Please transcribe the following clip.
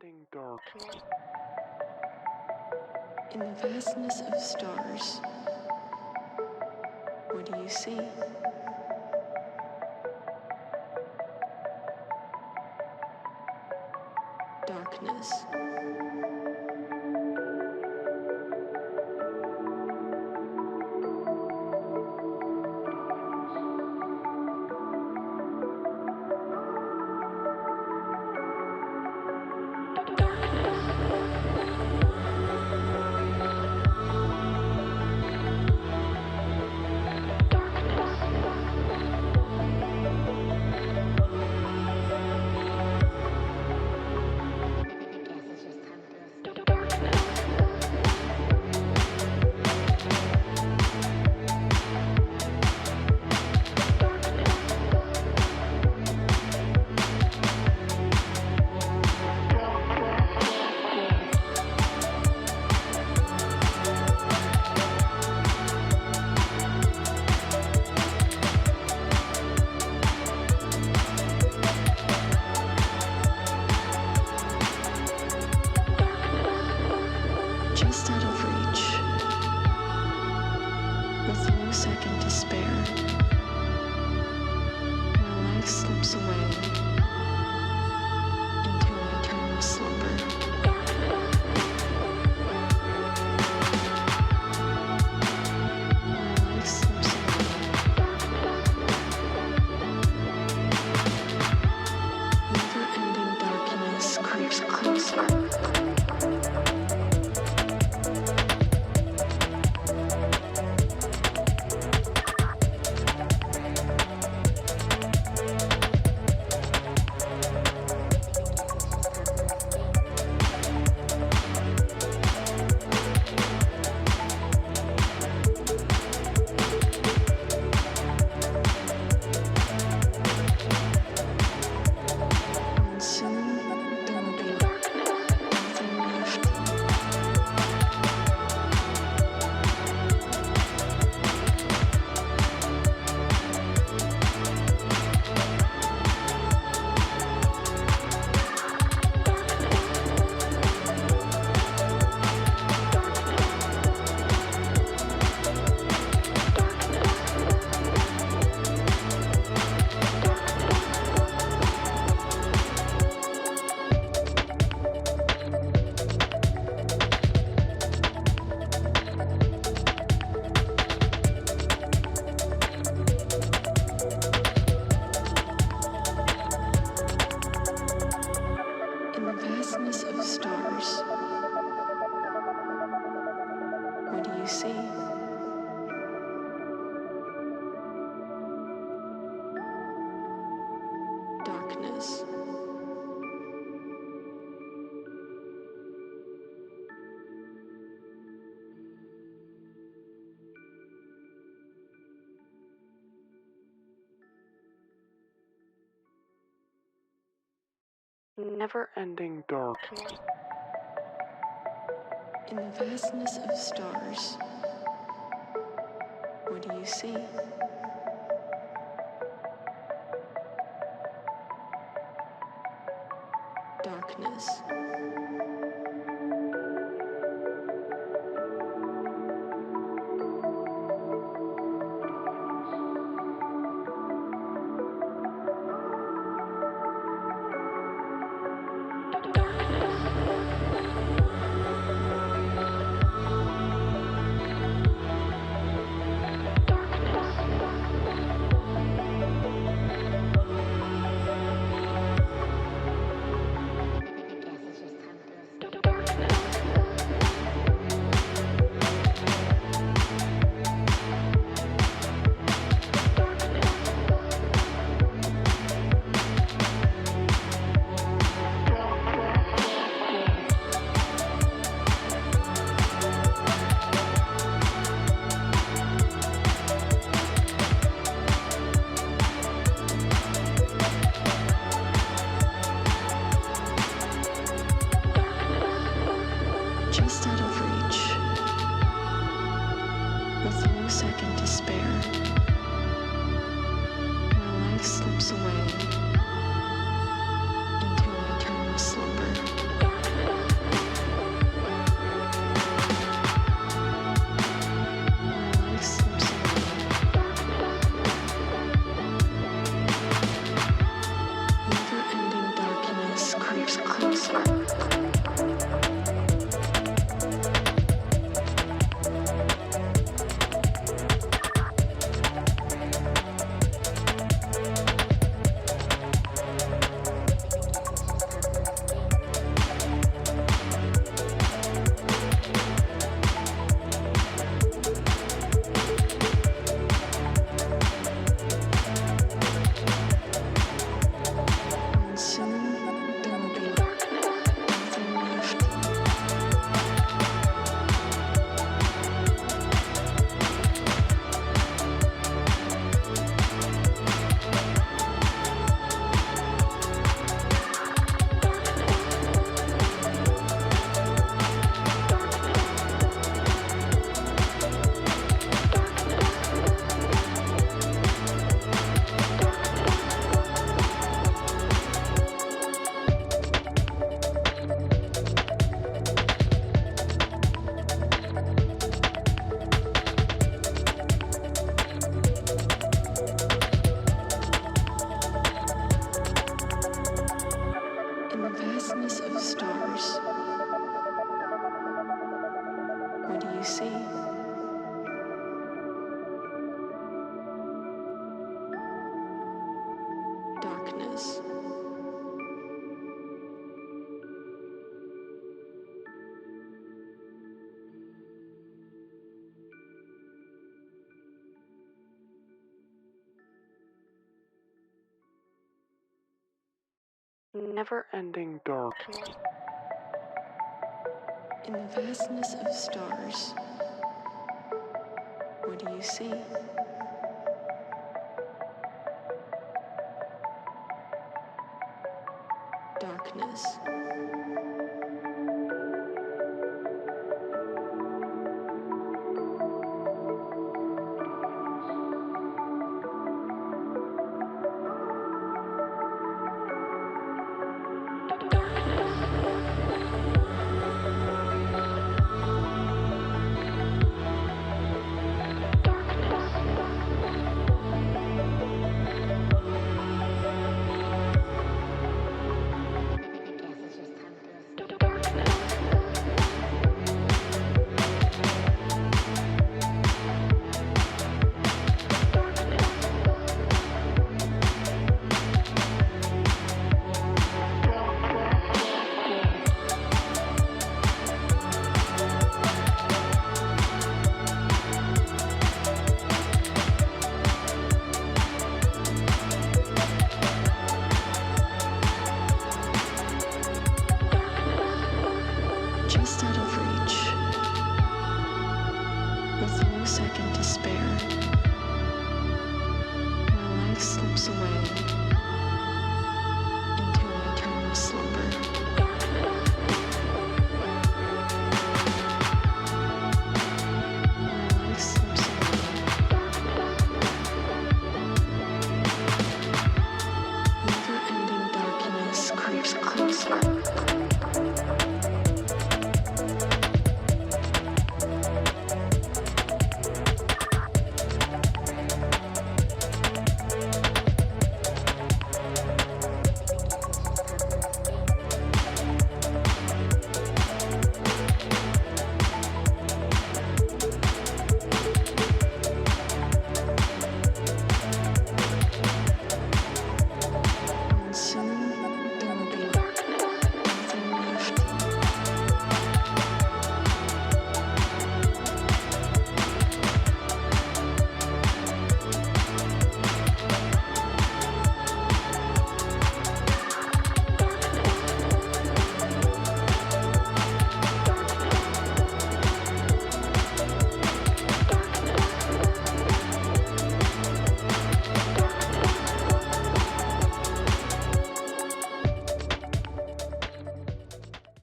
ending darkness. In the vastness of stars, what do you see? Darkness. Just out of reach, with no second to spare, my life slips away into an eternal slumber. My life slips away. Never-ending darkness creeps closer. And soon there will be nothing left. In the vastness of stars, what do you see? Darkness. Never ending darkness. In the vastness of stars, what do you see? Darkness. Just out of reach, with no second to spare, my life slips away into an eternal slumber. darkness. Never-ending darkness. In the vastness of stars, what do you see? Darkness. Just out of reach, with no second to spare, my life slips away